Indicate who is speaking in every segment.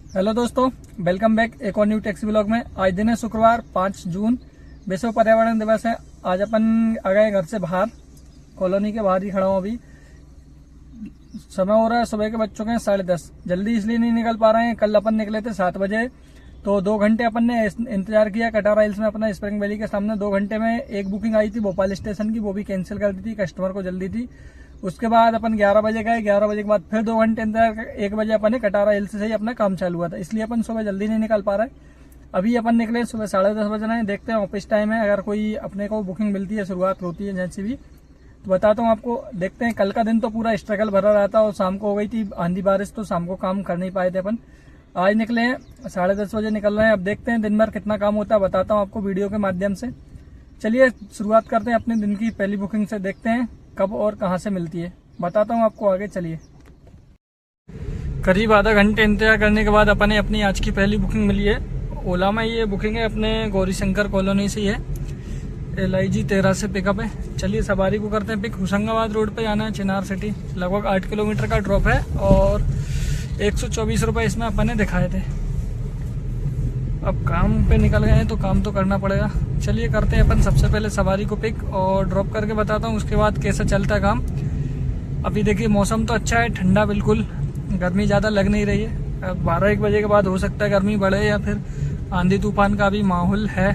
Speaker 1: Hello दोस्तों, welcome back एक और न्यू टैक्सी ब्लॉग में। आज दिन है शुक्रवार 5 जून, विश्व पर्यावरण दिवस है। आज अपन आ गए घर से बाहर, कॉलोनी के बाहर ही खड़ा हूँ। अभी समय हो रहा है सुबह के बज चुके हैं 10:30। जल्दी इसलिए नहीं निकल पा रहे हैं, कल अपन निकले थे 7 बजे, तो 2 घंटे अपन ने इंतजार किया कटारा हिल्स में अपना स्प्रिंग वैली के सामने। 2 घंटे में एक बुकिंग आई थी भोपाल स्टेशन की, वो भी कैंसिल कर दी थी, कस्टमर को जल्दी थी। उसके बाद अपन 11 बजे गए, 11 बजे के बाद फिर 2 घंटे इंतजार, 1 बजे अपन ने कटारा हिल्स से ही अपना काम चालू हुआ था, इसलिए अपन सुबह जल्दी नहीं निकल पा रहे। अभी अपन निकले सुबह 10:30 बज रहे हैं, देखते हैं ऑफिस टाइम है, अगर कोई अपने को बुकिंग मिलती है, शुरुआत होती है जैसी भी तो बताता हूँ आपको। देखते हैं, कल का दिन तो पूरा स्ट्रगल भरा रहा था और शाम को हो गई थी आंधी बारिश, तो शाम को काम कर नहीं पाए थे अपन। आज निकले हैं 10:30 बजे निकल रहे हैं। अब देखते हैं दिन भर कितना काम होता है, बताता हूँ आपको वीडियो के माध्यम से। चलिए शुरुआत करते हैं अपने दिन की पहली बुकिंग से, देखते हैं कब और कहाँ से मिलती है, बताता हूँ आपको आगे। चलिए, करीब आधा घंटे इंतजार करने के बाद अपने अपनी आज की पहली बुकिंग मिली है ओला में। ये बुकिंग है अपने गौरी शंकर कॉलोनी से ही है, LIG 13 से पिकअप है। चलिए सवारी को करते हैं पिक। होशंगाबाद रोड पे जाना है, चिनार सिटी, लगभग 8 किलोमीटर का ड्रॉप है और 124 रुपये इसमें अपन ने दिखाए थे। अब काम पे निकल गए हैं तो काम तो करना पड़ेगा। चलिए करते हैं अपन सबसे पहले सवारी को पिक और ड्रॉप करके बताता हूँ उसके बाद कैसा चलता है काम। अभी देखिए मौसम तो अच्छा है, ठंडा बिल्कुल, गर्मी ज़्यादा लग नहीं रही है। 12-1 बजे के बाद हो सकता है गर्मी बढ़े या फिर आंधी तूफान का भी माहौल है।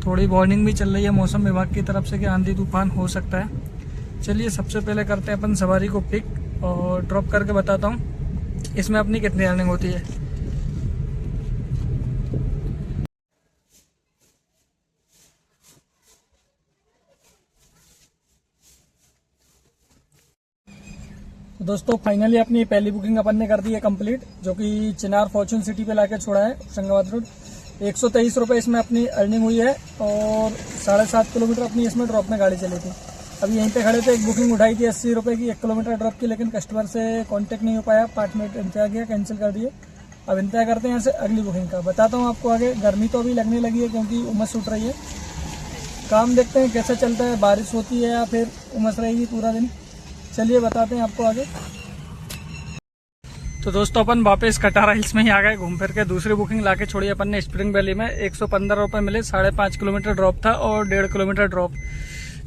Speaker 1: थोड़ी वार्निंग भी चल रही है मौसम विभाग की तरफ से कि आंधी तूफान हो सकता है। चलिए सबसे पहले करते हैं अपन सवारी को पिक और ड्रॉप करके बताता हूँ इसमें अपनी कितनी अर्निंग होती है। तो दोस्तों फाइनली अपनी पहली बुकिंग अपन ने कर दी है कंप्लीट, जो कि चिनार फॉर्चून सिटी पे लाके छोड़ा है होशंगाबाद रोड। 123 रुपये इसमें अपनी अर्निंग हुई है और 7.5 किलोमीटर अपनी इसमें ड्रॉप में गाड़ी चली थी। अभी यहीं पे खड़े थे, एक बुकिंग उठाई थी 80 रुपये की 1 किलोमीटर ड्रॉप की, लेकिन कस्टमर से कांटेक्ट नहीं हो पाया, 5 मिनट इंतजार किया, कैंसिल कर दिए। अब इंतजार करते हैं यहाँ से अगली बुकिंग का, बताता हूँ आपको आगे। गर्मी तो अभी लगने लगी है क्योंकि उमस उठ रही है। काम देखते हैं कैसा चलता है, बारिश होती है या फिर उमस रहेगी पूरा दिन। चलिए बताते हैं आपको आगे। तो दोस्तों अपन वापस कटारा हिल्स में ही आ गए घूम फिर के। दूसरी बुकिंग लाके छोड़ी अपन ने स्प्रिंग वैली में। 115 रुपये मिले, 5.5 किलोमीटर ड्रॉप था और 1.5 किलोमीटर ड्रॉप,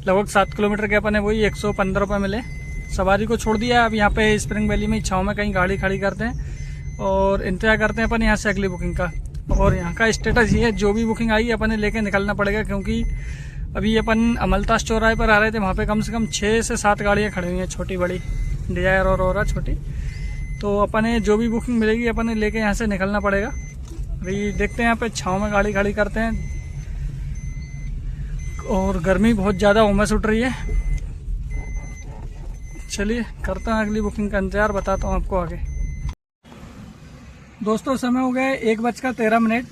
Speaker 1: लगभग 7 किलोमीटर के अपन ने वही 115 रुपये मिले। सवारी को छोड़ दिया। अब यहाँ पे स्प्रिंग वैली में छाँव में कहीं गाड़ी खड़ी करते हैं और इंतजार करते हैं अपन यहाँ से अगली बुकिंग का। और यहाँ का स्टेटस ये है, जो भी बुकिंग आई अपन ने लेके निकलना पड़ेगा, क्योंकि अभी अपन अमलतास चौराहे पर आ रहे थे, वहाँ पे कम से कम 6 से 7 गाड़ियाँ खड़ी हुई हैं, छोटी बड़ी, डिजायर और औरा छोटी। तो अपने जो भी बुकिंग मिलेगी अपन ने लेके यहाँ से निकलना पड़ेगा। अभी देखते हैं, यहाँ पे छाँव में गाड़ी खड़ी करते हैं और गर्मी बहुत ज़्यादा उमस उठ रही है। चलिए करते हैं अगली बुकिंग का इंतजार, बताता हूँ आपको आगे। दोस्तों समय हो गया 1:13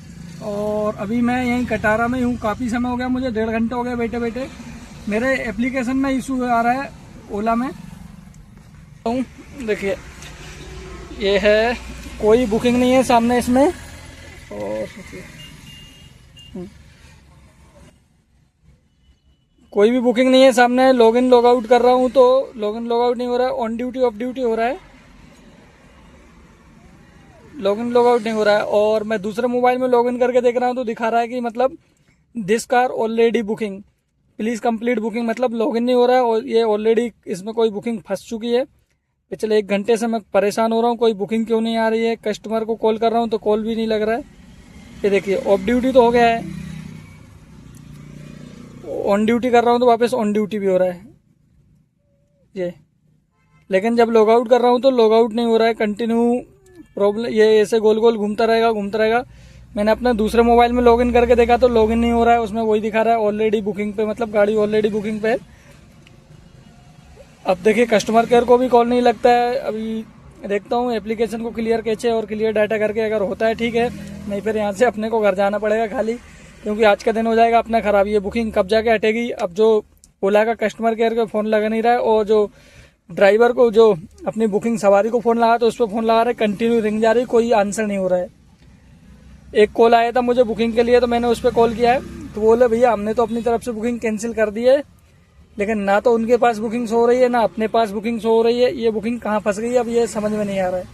Speaker 1: और अभी मैं यहीं कटारा में हूँ। काफ़ी समय हो गया मुझे, 1.5 घंटे हो गया बैठे बैठे। मेरे एप्लीकेशन में इशू आ रहा है ओला में। देखिए ये है, कोई बुकिंग नहीं है सामने इसमें, और कोई भी बुकिंग नहीं है सामने। लॉगिन लॉग आउट कर रहा हूँ तो लॉगिन लॉग आउट नहीं हो रहा है, ऑन ड्यूटी ऑफ ड्यूटी हो रहा है, लॉगिन लॉग आउट नहीं हो रहा है। और मैं दूसरे मोबाइल में लॉगिन करके देख रहा हूँ तो दिखा रहा है कि मतलब this car already booking, please complete booking, मतलब लॉगिन नहीं हो रहा है और ये ऑलरेडी इसमें कोई बुकिंग फंस चुकी है। पिछले 1 घंटे से मैं परेशान हो रहा हूँ, कोई बुकिंग क्यों नहीं आ रही है। कस्टमर को कॉल कर रहा हूँ तो कॉल भी नहीं लग रहा है। ये देखिए ऑफ ड्यूटी तो हो गया है, ऑन ड्यूटी कर रहा हूँ तो वापस ऑन ड्यूटी भी हो रहा है ये, लेकिन जब लॉग आउट कर रहा हूँ तो लॉग आउट नहीं हो रहा है। कंटिन्यू प्रॉब्लम, ये ऐसे गोल गोल घूमता रहेगा। मैंने अपने दूसरे मोबाइल में लॉगिन करके देखा तो लॉगिन नहीं हो रहा है, उसमें वही दिखा रहा है ऑलरेडी बुकिंग पे, मतलब गाड़ी ऑलरेडी बुकिंग पे है। अब देखिए कस्टमर केयर को भी कॉल नहीं लगता है। अभी देखता हूँ एप्लीकेशन को क्लियर कैचे और क्लियर डाटा करके, अगर होता है ठीक है, नहीं फिर यहाँ से अपने को घर जाना पड़ेगा खाली, क्योंकि आज का दिन हो जाएगा अपना खराब। ये बुकिंग कब जाके हटेगी। अब जो ओला का कस्टमर केयर का फ़ोन लगा नहीं रहा है और जो ड्राइवर को जो अपनी बुकिंग सवारी को फ़ोन लगा तो उस पर फ़ोन लगा रहे, कंटिन्यू रिंग जा रही, कोई आंसर नहीं हो रहा है। एक कॉल आया था मुझे बुकिंग के लिए, तो मैंने उस पर कॉल किया है तो बोले भैया हमने तो अपनी तरफ से बुकिंग कैंसिल कर दी है, लेकिन ना तो उनके पास बुकिंग हो रही है ना अपने पास बुकिंग हो रही है। ये बुकिंग कहाँ फंस गई है अब ये समझ में नहीं आ रहा है।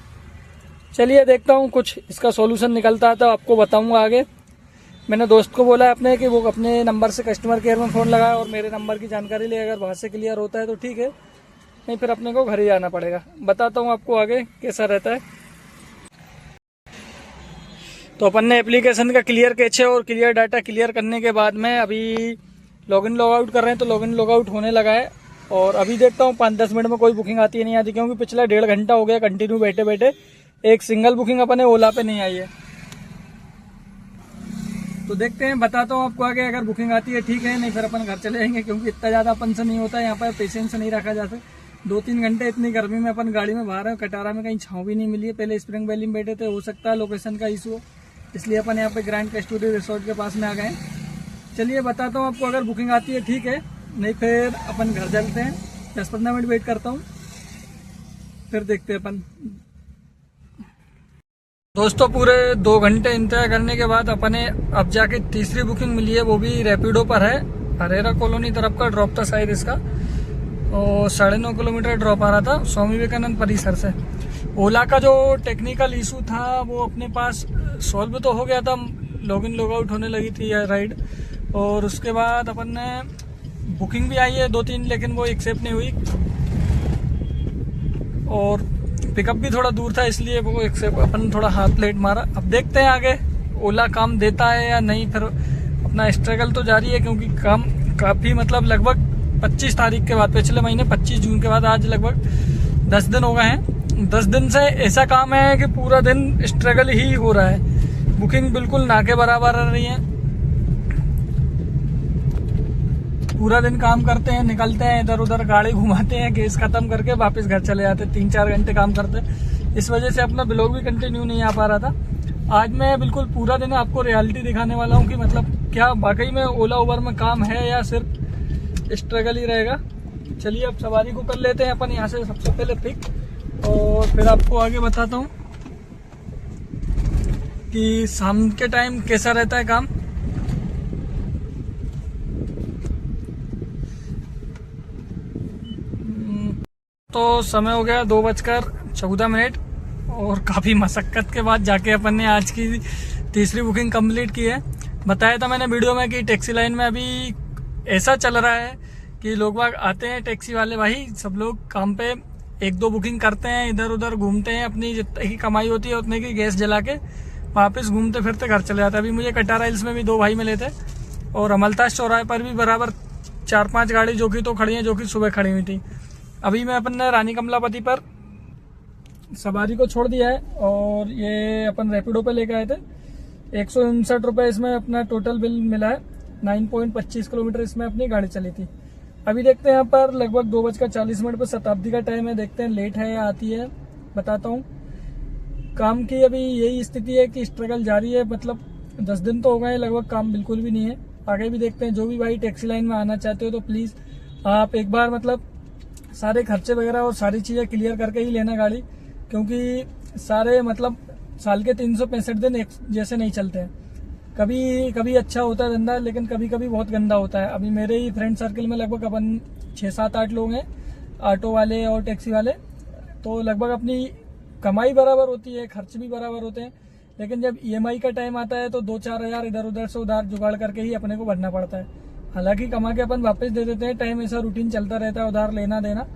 Speaker 1: चलिए देखता हूँ कुछ इसका सॉल्यूशन निकलता है तो आपको बताऊंगा आगे। मैंने दोस्त को बोला अपने कि वो अपने नंबर से कस्टमर केयर में फ़ोन लगाए और मेरे नंबर की जानकारी ले, अगर वहाँ से क्लियर होता है तो ठीक है, नहीं फिर अपने को घर ही आना पड़ेगा। बताता हूँ आपको आगे कैसा रहता है। तो अपन ने एप्लीकेशन का क्लियर कैचे और क्लियर डाटा क्लियर करने के बाद में अभी लॉगिन लॉग आउट कर रहे हैं, तो लॉगिन लॉग आउट होने लगा है। और अभी देखता हूँ 5-10 मिनट में कोई बुकिंग आती है नहीं आती, क्योंकि पिछला 1.5 घंटा हो गया कंटिन्यू बैठे बैठे, एक सिंगल बुकिंग अपने ओला पे नहीं आई है। तो देखते हैं, बताता हूँ आपको आगे। अगर बुकिंग आती है ठीक है, नहीं फिर अपन घर चले जाएंगे, क्योंकि इतना ज़्यादा अपन से नहीं होता है यहाँ पर, पेशेंस नहीं रखा जा सकता। 2-3 घंटे इतनी गर्मी में अपन गाड़ी में बाहर है, कटारा में कहीं छाँव भी नहीं मिली है। पहले स्प्रिंग वैली में बैठे थे, हो सकता है लोकेशन का इशू हो, इसलिए अपन यहाँ पे ग्रैंड कस्टोडी रिसोर्ट के पास में आ गए। चलिए बताता हूँ आपको, अगर बुकिंग आती है ठीक है, नहीं फिर अपन घर चलते हैं। 10-15 मिनट वेट करता हूँ, फिर देखते हैं अपन। दोस्तों पूरे 2 घंटे इंतजार करने के बाद अपने अब जाके तीसरी बुकिंग मिली है, वो भी रैपिडो पर है। हरेरा कॉलोनी तरफ का ड्रॉप था शायद इसका, और 9.5 किलोमीटर ड्रॉप आ रहा था स्वामी विवेकानंद परिसर से। ओला का जो टेक्निकल इशू था वो अपने पास सॉल्व तो हो गया था, लॉगिन लॉग आउट होने लगी थी राइड, और उसके बाद अपन ने बुकिंग भी आई है 2-3, लेकिन वो एक्सेप्ट नहीं हुई, और पिकअप भी थोड़ा दूर था, इसलिए वो एक्सेप्ट अपन थोड़ा हाथ लेट मारा। अब देखते हैं आगे ओला काम देता है या नहीं। फिर अपना स्ट्रगल तो जारी है, क्योंकि काम काफ़ी मतलब लगभग 25 तारीख के बाद, पिछले महीने 25 जून के बाद आज लगभग 10 दिन हो गए हैं। 10 दिन से ऐसा काम है कि पूरा दिन स्ट्रगल ही हो रहा है, बुकिंग बिल्कुल ना के बराबर आ रही है। पूरा दिन काम करते हैं, निकलते हैं इधर उधर, गाड़ी घुमाते हैं, केस खत्म करके वापस घर चले जाते हैं। 3-4 घंटे काम करते हैं, इस वजह से अपना ब्लॉग भी कंटिन्यू नहीं आ पा रहा था। आज मैं बिल्कुल पूरा दिन आपको रियलिटी दिखाने वाला हूँ कि मतलब क्या वाकई में ओला उबर में काम है या सिर्फ स्ट्रगल ही रहेगा। चलिए अब सवारी को कर लेते हैं अपन यहाँ से सबसे पहले पिक, और फिर आपको आगे बताता हूँ कि शाम के टाइम कैसा रहता है काम। तो समय हो गया 2:14 और काफ़ी मशक्क़त के बाद जाके अपन ने आज की तीसरी बुकिंग कंप्लीट की है। बताया था मैंने वीडियो में कि टैक्सी लाइन में अभी ऐसा चल रहा है कि लोग बाग आते हैं, टैक्सी वाले भाई सब लोग काम पे 1-2 बुकिंग करते हैं, इधर उधर घूमते हैं, अपनी जितनी की कमाई होती है उतने की गैस जला के वापस घूमते फिरते घर चले जाते हैं। अभी मुझे कटारा हिल्स में भी 2 भाई मिले थे, और अमलताज चौराहे पर भी बराबर 4-5 गाड़ी जो कि तो खड़ी हैं, जो कि सुबह खड़ी हुई थी। अभी मैं अपन ने रानी कमलापति पर सवारी को छोड़ दिया है, और ये अपन रैपिडो पे लेके आए थे। 159 रुपये इसमें अपना टोटल बिल मिला है। 9.25 किलोमीटर इसमें अपनी गाड़ी चली थी। अभी देखते हैं यहाँ पर लगभग 2:40 पर शताब्दी का टाइम है, देखते हैं लेट है या आती है, बताता हूँ। काम की अभी यही स्थिति है कि स्ट्रगल जारी है, मतलब 10 दिन तो हो गए लगभग, काम बिल्कुल भी नहीं है। आगे भी देखते हैं। जो भी भाई टैक्सी लाइन में आना चाहते हो तो प्लीज़ आप एक बार मतलब सारे खर्चे वगैरह और सारी चीज़ें क्लियर करके ही लेना गाड़ी, क्योंकि सारे मतलब साल के 365 दिन एक जैसे नहीं चलते हैं। कभी कभी अच्छा होता है धंधा, लेकिन कभी कभी बहुत गंदा होता है। अभी मेरे ही फ्रेंड सर्कल में लगभग अपन 6-7-8 लोग हैं, ऑटो वाले और टैक्सी वाले, तो लगभग अपनी कमाई बराबर होती है, खर्च भी बराबर होते हैं, लेकिन जब EMI का टाइम आता है तो 2-4 हज़ार इधर उधर से उधार जुगाड़ करके ही अपने को भरना पड़ता है। हालांकि कमा के अपन वापस दे देते हैं, टाइम ऐसा रूटीन चलता रहता है उधार लेना देना,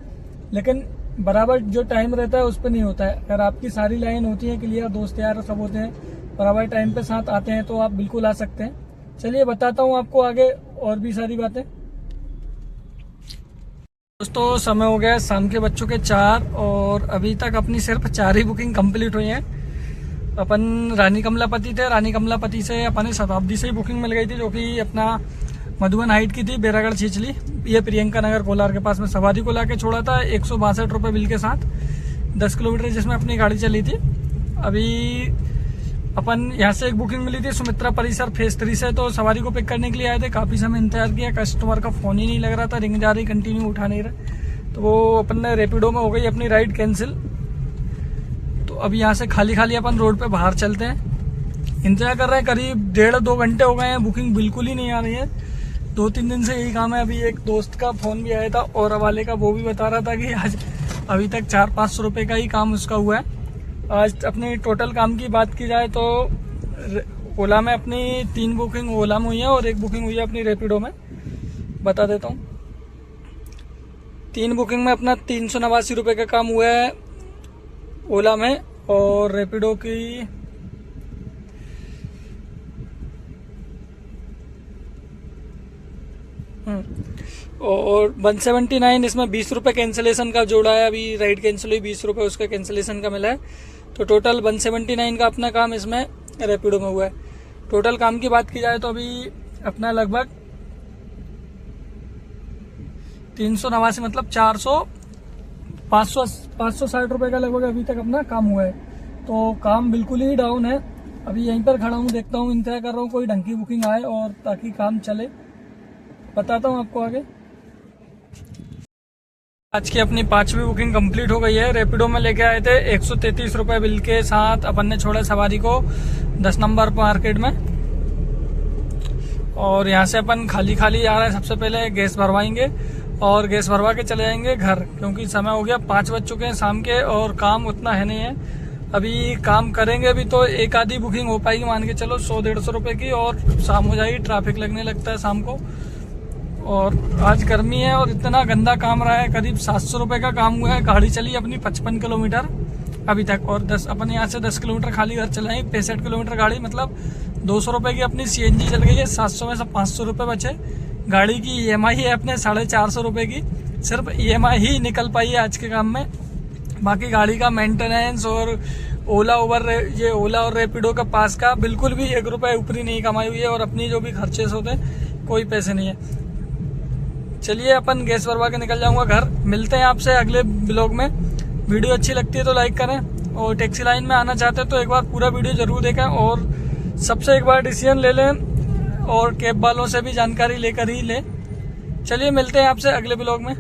Speaker 1: लेकिन बराबर जो टाइम रहता है उस पर नहीं होता है। अगर आपकी सारी लाइन होती है क्लियर, दोस्त यार सब होते हैं, बराबर टाइम पे साथ आते हैं, तो आप बिल्कुल आ सकते हैं। चलिए बताता हूँ आपको आगे और भी सारी बातें। दोस्तों समय हो गया शाम के बच्चों के 4, और अभी तक अपनी सिर्फ 4 ही बुकिंग कंप्लीट हुई है। अपन रानी कमलापति थे, रानी कमलापति से अपन शताब्दी से ही बुकिंग मिल गई थी, जो कि अपना मधुबन हाइट की थी, बेरागढ़ छिछली, ये प्रियंका नगर कोलार के पास में। सवारी को लाके छोड़ा था 162 रुपये बिल के साथ, 10 किलोमीटर जिसमें अपनी गाड़ी चली थी। अभी अपन यहाँ से एक बुकिंग मिली थी सुमित्रा परिसर फेज 3 से, तो सवारी को पिक करने के लिए आए थे। काफ़ी समय इंतजार किया, कस्टमर का फ़ोन ही नहीं लग रहा था, रिंग जा रही कंटिन्यू उठा नहीं रहा, तो वो अपन ने रैपिडो में हो गई अपनी राइड कैंसिल। तो अभी यहाँ से खाली खाली अपन रोड पे बाहर चलते हैं। इंतजार कर रहे हैं, करीब 1.5-2 घंटे हो गए हैं, बुकिंग बिल्कुल ही नहीं आ रही है। 2-3 दिन से यही काम है। अभी एक दोस्त का फ़ोन भी आया था और वाले का, वो भी बता रहा था कि आज अभी तक 400-500 रुपये का ही काम उसका हुआ है। आज अपनी टोटल काम की बात की जाए तो ओला में अपनी 3 बुकिंग ओला में हुई है और 1 बुकिंग हुई है अपनी रैपिडो में। बता देता हूँ, 3 बुकिंग में अपना 389 रुपये का काम हुआ है ओला में, और रैपिडो की और 179 इसमें 20 रुपये कैंसिलेशन का जोड़ा है। अभी राइड कैंसिल हुई, 20 रुपये उसका कैंसिलेशन का मिला है, तो टोटल 179 का अपना काम इसमें रैपिडो में हुआ है। टोटल काम की बात की जाए तो अभी अपना लगभग 389 मतलब 560 रुपये का लगभग अभी तक अपना काम हुआ है। तो काम बिल्कुल ही डाउन है। अभी यहीं पर खड़ा हूँ, देखता हूँ, इंतजार कर रहा हूँ कोई ढंग की बुकिंग आए और ताकि काम चले। बताता हूँ आपको आगे। आज की अपनी 5वीं बुकिंग कंप्लीट हो गई है। रैपिडो में लेके आए थे 133 रुपये बिल के साथ। अपन ने छोड़ा सवारी को 10 नंबर मार्केट में, और यहाँ से अपन खाली खाली आ रहे हैं। सबसे पहले गैस भरवाएंगे और गैस भरवा के चले जाएंगे घर, क्योंकि समय हो गया 5 बज चुके हैं शाम के और काम उतना है नहीं है। अभी काम करेंगे अभी तो एक आधी बुकिंग हो पाएगी, मान के चलो 100-150 रुपये की, और शाम हो जाएगी। ट्रैफिक लगने लगता है शाम को, और आज गर्मी है और इतना गंदा काम रहा है। करीब 700 रुपये का काम हुआ है। गाड़ी चली अपनी 55 किलोमीटर अभी तक, और 10 अपन यहाँ से 10 किलोमीटर खाली घर चलाए। 65 किलोमीटर गाड़ी, मतलब 200 रुपये की अपनी CNG चल गई है। 700 में से 500 रुपये बचे। गाड़ी की EMI है अपने 450 रुपये की, सिर्फ EMI ही निकल पाई है आज के काम में। बाकी गाड़ी का मेंटेनेंस और ओला और रैपिडो का पास का बिल्कुल भी 1 रुपये ऊपरी नहीं कमाई हुई है, और अपनी जो भी खर्चे होते हैं कोई पैसे नहीं है। चलिए अपन गैस भरवा के निकल जाऊंगा घर। मिलते हैं आपसे अगले ब्लॉग में। वीडियो अच्छी लगती है तो लाइक करें, और टैक्सी लाइन में आना चाहते हैं तो एक बार पूरा वीडियो जरूर देखें, और सबसे एक बार डिसीजन ले लें, और कैब वालों से भी जानकारी लेकर ही लें। चलिए मिलते हैं आपसे अगले ब्लॉग में।